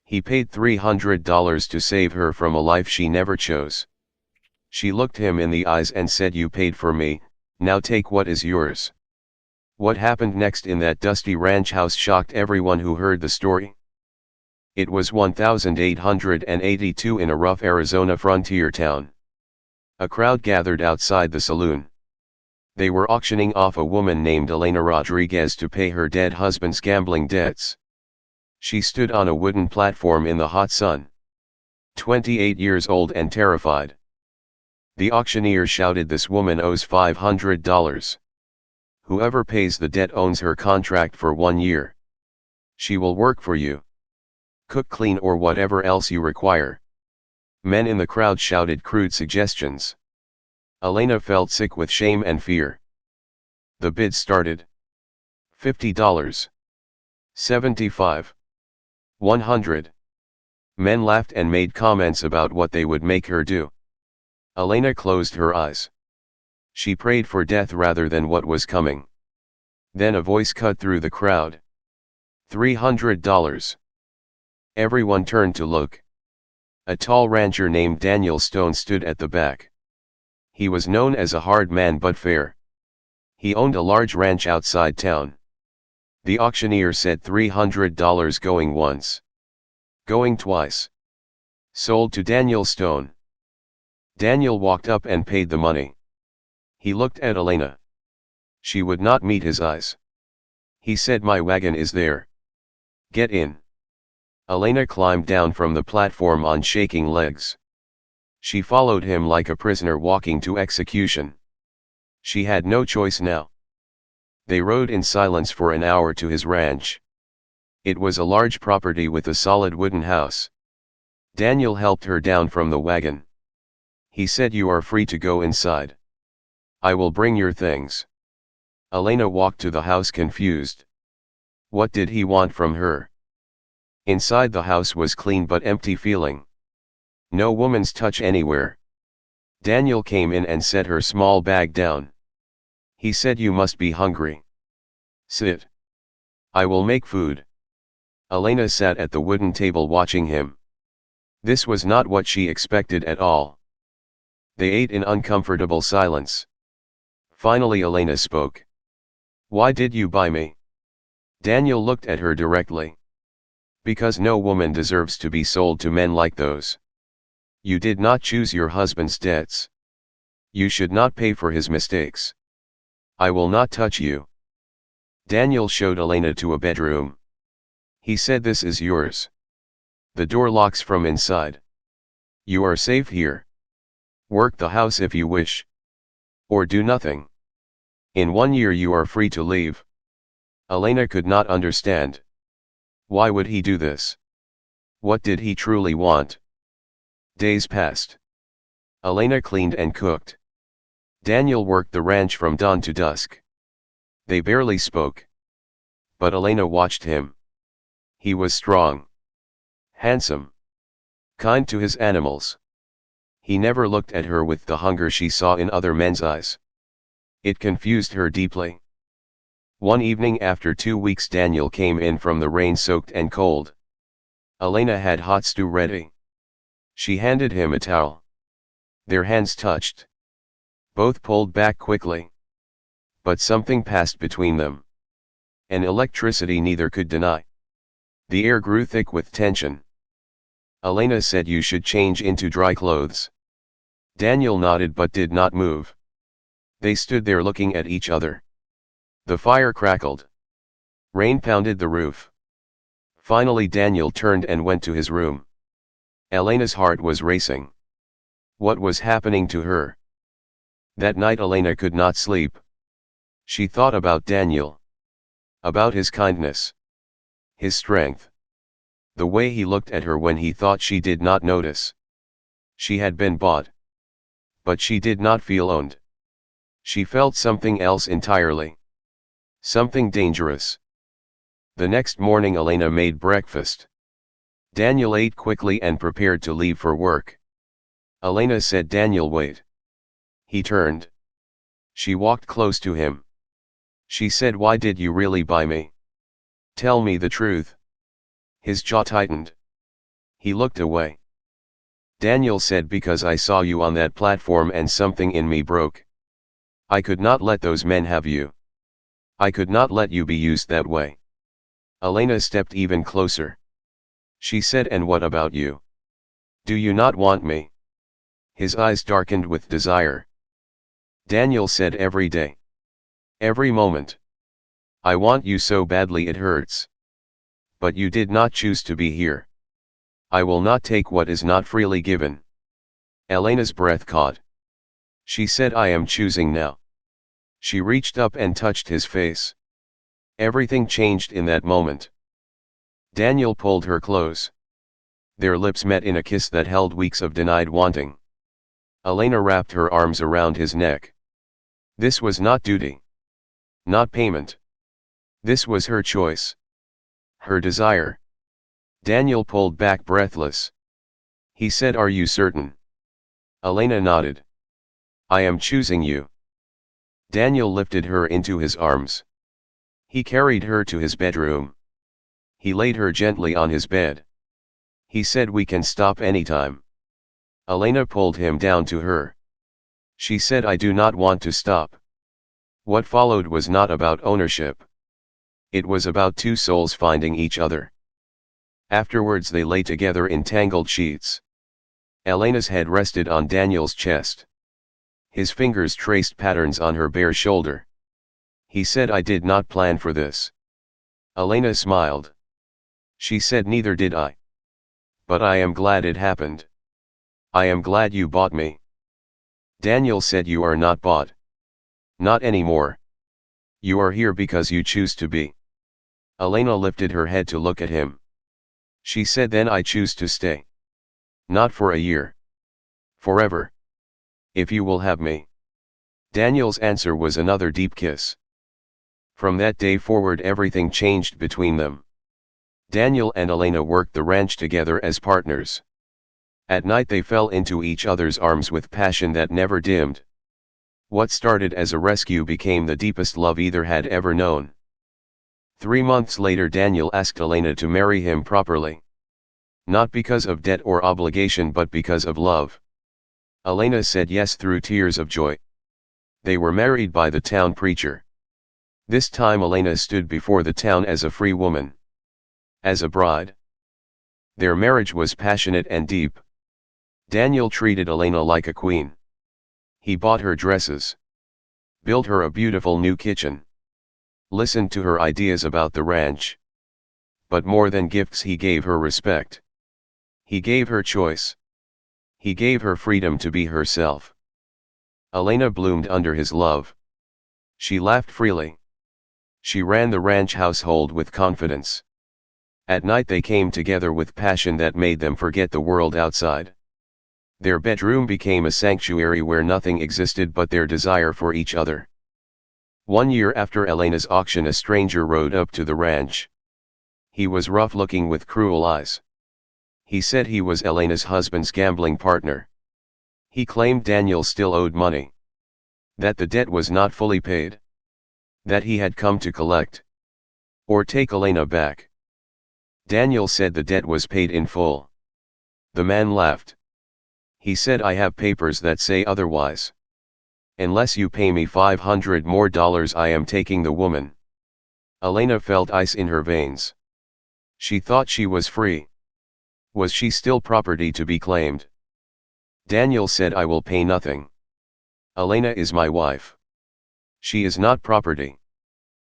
He paid $300 to save her from a life she never chose. She looked him in the eyes and said, "You paid for me, now take what is yours." What happened next in that dusty ranch house shocked everyone who heard the story. It was 1882 in a rough Arizona frontier town. A crowd gathered outside the saloon. They were auctioning off a woman named Elena Rodriguez to pay her dead husband's gambling debts. She stood on a wooden platform in the hot sun. 28 years old and terrified. The auctioneer shouted, "This woman owes $500. Whoever pays the debt owns her contract for 1 year. She will work for you. Cook, clean, or whatever else you require." Men in the crowd shouted crude suggestions. Elena felt sick with shame and fear. The bid started. $50. 75. 100. Men laughed and made comments about what they would make her do. Elena closed her eyes. She prayed for death rather than what was coming. Then a voice cut through the crowd. $300. Everyone turned to look. A tall rancher named Daniel Stone stood at the back. He was known as a hard man but fair. He owned a large ranch outside town. The auctioneer said, $300 going once. Going twice. Sold to Daniel Stone. Daniel walked up and paid the money. He looked at Elena. She would not meet his eyes. He said, "My wagon is there. Get in." Elena climbed down from the platform on shaking legs. She followed him like a prisoner walking to execution. She had no choice now. They rode in silence for an hour to his ranch. It was a large property with a solid wooden house. Daniel helped her down from the wagon. He said, "You are free to go inside. I will bring your things." Elena walked to the house confused. What did he want from her? Inside the house was clean but empty feeling. No woman's touch anywhere. Daniel came in and set her small bag down. He said, "You must be hungry. Sit. I will make food." Elena sat at the wooden table watching him. This was not what she expected at all. They ate in uncomfortable silence. Finally Elena spoke. "Why did you buy me?" Daniel looked at her directly. "Because no woman deserves to be sold to men like those. You did not choose your husband's debts. You should not pay for his mistakes. I will not touch you." Daniel showed Elena to a bedroom. He said, "This is yours. The door locks from inside. You are safe here. Work the house if you wish. Or do nothing. In 1 year you are free to leave." Elena could not understand. Why would he do this? What did he truly want? Days passed. Elena cleaned and cooked. Daniel worked the ranch from dawn to dusk. They barely spoke. But Elena watched him. He was strong. Handsome. Kind to his animals. He never looked at her with the hunger she saw in other men's eyes. It confused her deeply. One evening after 2 weeks Daniel came in from the rain soaked and cold. Elena had hot stew ready. She handed him a towel. Their hands touched. Both pulled back quickly. But something passed between them. An electricity neither could deny. The air grew thick with tension. Elena said, "You should change into dry clothes." Daniel nodded but did not move. They stood there looking at each other. The fire crackled. Rain pounded the roof. Finally Daniel turned and went to his room. Elena's heart was racing. What was happening to her? That night Elena could not sleep. She thought about Daniel. About his kindness. His strength. The way he looked at her when he thought she did not notice. She had been bought. But she did not feel owned. She felt something else entirely. Something dangerous. The next morning Elena made breakfast. Daniel ate quickly and prepared to leave for work. Elena said, "Daniel, wait." He turned. She walked close to him. She said, "Why did you really buy me? Tell me the truth." His jaw tightened. He looked away. Daniel said, because I saw you on that platform and something in me broke. I could not let those men have you. I could not let you be used that way. Elena stepped even closer. She said, and what about you? Do you not want me? His eyes darkened with desire. Daniel said, every day. Every moment. I want you so badly it hurts. But you did not choose to be here. I will not take what is not freely given. Elena's breath caught. She said, I am choosing now. She reached up and touched his face. Everything changed in that moment. Daniel pulled her close. Their lips met in a kiss that held weeks of denied wanting. Elena wrapped her arms around his neck. This was not duty. Not payment. This was her choice. Her desire. Daniel pulled back breathless. He said, are you certain? Elena nodded. I am choosing you. Daniel lifted her into his arms. He carried her to his bedroom. He laid her gently on his bed. He said, we can stop anytime. Elena pulled him down to her. She said, I do not want to stop. What followed was not about ownership. It was about two souls finding each other. Afterwards they lay together in tangled sheets. Elena's head rested on Daniel's chest. His fingers traced patterns on her bare shoulder. He said, I did not plan for this. Elena smiled. She said, neither did I. But I am glad it happened. I am glad you bought me. Daniel said, you are not bought. Not anymore. You are here because you choose to be. Elena lifted her head to look at him. She said, then I choose to stay. Not for a year. Forever. If you will have me. Daniel's answer was another deep kiss. From that day forward everything changed between them. Daniel and Elena worked the ranch together as partners. At night they fell into each other's arms with passion that never dimmed. What started as a rescue became the deepest love either had ever known. 3 months later Daniel asked Elena to marry him properly. Not because of debt or obligation but because of love. Elena said yes through tears of joy. They were married by the town preacher. This time Elena stood before the town as a free woman. As a bride. Their marriage was passionate and deep. Daniel treated Elena like a queen. He bought her dresses. Built her a beautiful new kitchen. Listened to her ideas about the ranch. But more than gifts he gave her respect. He gave her choice. He gave her freedom to be herself. Elena bloomed under his love. She laughed freely. She ran the ranch household with confidence. At night they came together with passion that made them forget the world outside. Their bedroom became a sanctuary where nothing existed but their desire for each other. 1 year after Elena's auction a stranger rode up to the ranch. He was rough-looking with cruel eyes. He said he was Elena's husband's gambling partner. He claimed Daniel still owed money. That the debt was not fully paid. That he had come to collect. Or take Elena back. Daniel said the debt was paid in full. The man laughed. He said, I have papers that say otherwise. Unless you pay me $500 more, I am taking the woman. Elena felt ice in her veins. She thought she was free. Was she still property to be claimed? Daniel said, I will pay nothing. Elena is my wife. She is not property.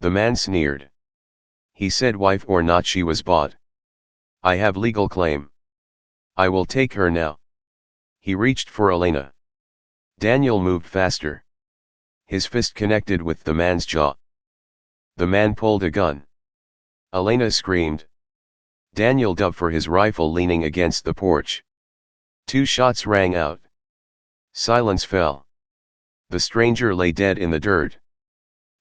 The man sneered. He said, wife or not, she was bought. I have legal claim. I will take her now. He reached for Elena. Daniel moved faster. His fist connected with the man's jaw. The man pulled a gun. Elena screamed. Daniel dove for his rifle leaning against the porch. 2 shots rang out. Silence fell. The stranger lay dead in the dirt.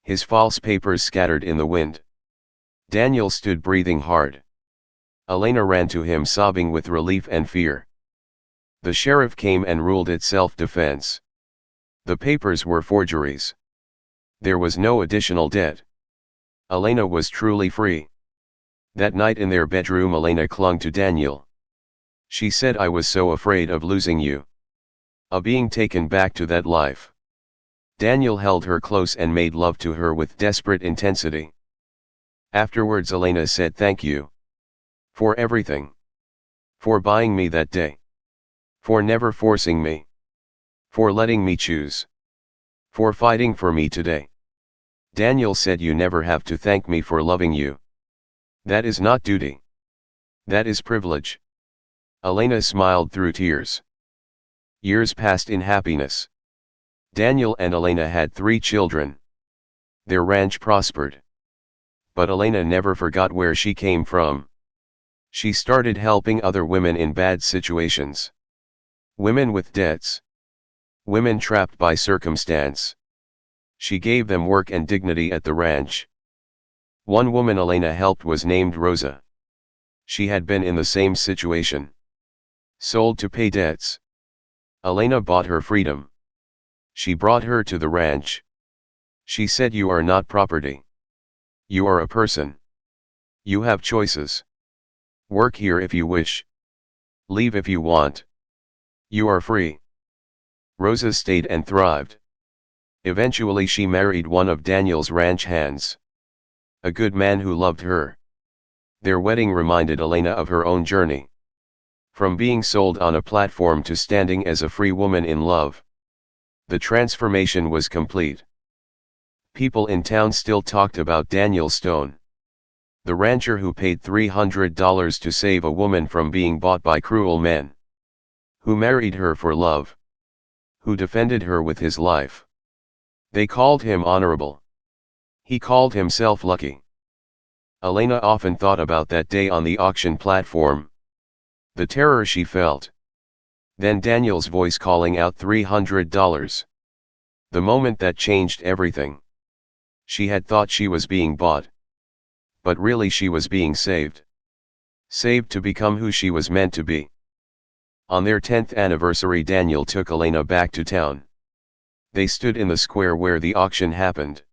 His false papers scattered in the wind. Daniel stood breathing hard. Elena ran to him sobbing with relief and fear. The sheriff came and ruled it self-defense. The papers were forgeries. There was no additional debt. Elena was truly free. That night in their bedroom Elena clung to Daniel. She said I was so afraid of losing you. Of being taken back to that life. Daniel held her close and made love to her with desperate intensity. Afterwards Elena said thank you. For everything. For buying me that day. For never forcing me. For letting me choose. For fighting for me today. Daniel said you never have to thank me for loving you. That is not duty. That is privilege. Elena smiled through tears. Years passed in happiness. Daniel and Elena had 3 children. Their ranch prospered. But Elena never forgot where she came from. She started helping other women in bad situations. Women with debts. Women trapped by circumstance. She gave them work and dignity at the ranch. One woman Elena helped was named Rosa. She had been in the same situation. Sold to pay debts. Elena bought her freedom. She brought her to the ranch. She said you are not property. You are a person. You have choices. Work here if you wish. Leave if you want. You are free. Rosa stayed and thrived. Eventually she married one of Daniel's ranch hands. A good man who loved her. Their wedding reminded Elena of her own journey. From being sold on a platform to standing as a free woman in love. The transformation was complete. People in town still talked about Daniel Stone. The rancher who paid $300 to save a woman from being bought by cruel men. Who married her for love. Who defended her with his life. They called him honorable. He called himself lucky. Elena often thought about that day on the auction platform. The terror she felt. Then Daniel's voice calling out $300. The moment that changed everything. She had thought she was being bought. But really she was being saved. Saved to become who she was meant to be. On their 10th anniversary Daniel took Elena back to town. They stood in the square where the auction happened.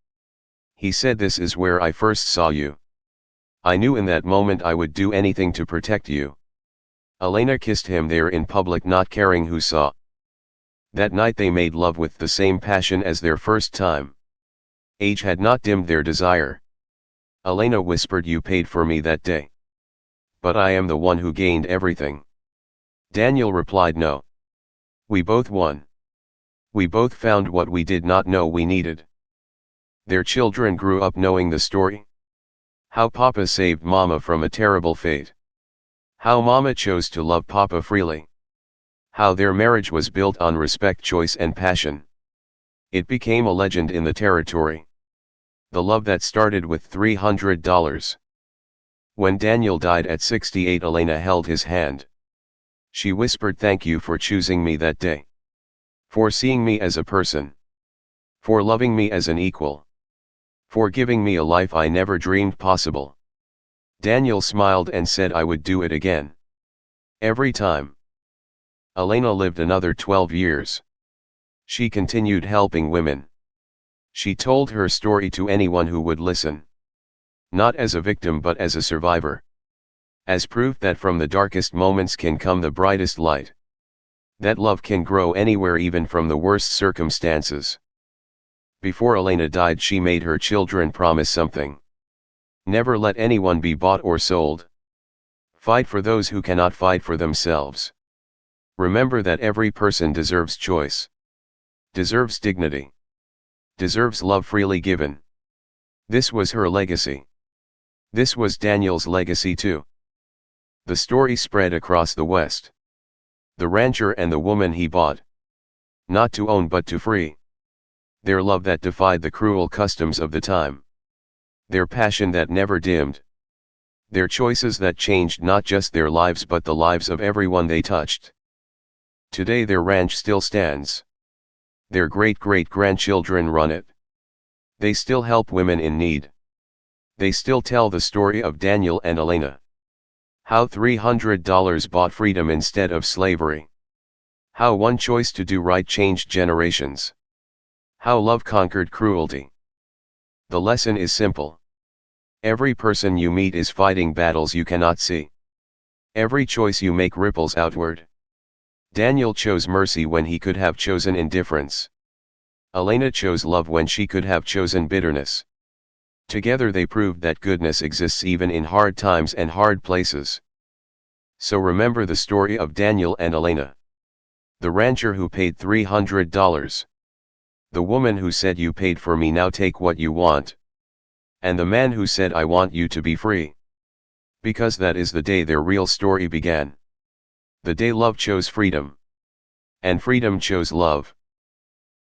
He said, "This is where I first saw you. I knew in that moment I would do anything to protect you." Elena kissed him there in public, not caring who saw. That night they made love with the same passion as their first time. Age had not dimmed their desire. Elena whispered, "You paid for me that day. But I am the one who gained everything." Daniel replied, "No. We both won. We both found what we did not know we needed." Their children grew up knowing the story. How Papa saved Mama from a terrible fate. How Mama chose to love Papa freely. How their marriage was built on respect, choice and passion. It became a legend in the territory. The love that started with $300. When Daniel died at 68, Elena held his hand. She whispered, "Thank you for choosing me that day. For seeing me as a person. For loving me as an equal. For giving me a life I never dreamed possible." Daniel smiled and said, "I would do it again. Every time." Elena lived another 12 years. She continued helping women. She told her story to anyone who would listen. Not as a victim but as a survivor. As proof that from the darkest moments can come the brightest light. That love can grow anywhere, even from the worst circumstances. Before Elena died, she made her children promise something. Never let anyone be bought or sold. Fight for those who cannot fight for themselves. Remember that every person deserves choice. Deserves dignity. Deserves love freely given. This was her legacy. This was Daniel's legacy too. The story spread across the West. The rancher and the woman he bought. Not to own but to free. Their love that defied the cruel customs of the time. Their passion that never dimmed. Their choices that changed not just their lives but the lives of everyone they touched. Today their ranch still stands. Their great-great-grandchildren run it. They still help women in need. They still tell the story of Daniel and Elena. How $300 bought freedom instead of slavery. How one choice to do right changed generations. How love conquered cruelty. The lesson is simple. Every person you meet is fighting battles you cannot see. Every choice you make ripples outward. Daniel chose mercy when he could have chosen indifference. Elena chose love when she could have chosen bitterness. Together they proved that goodness exists even in hard times and hard places. So remember the story of Daniel and Elena. The rancher who paid $300. The woman who said, "You paid for me, now take what you want." And the man who said, "I want you to be free." Because that is the day their real story began. The day love chose freedom. And freedom chose love.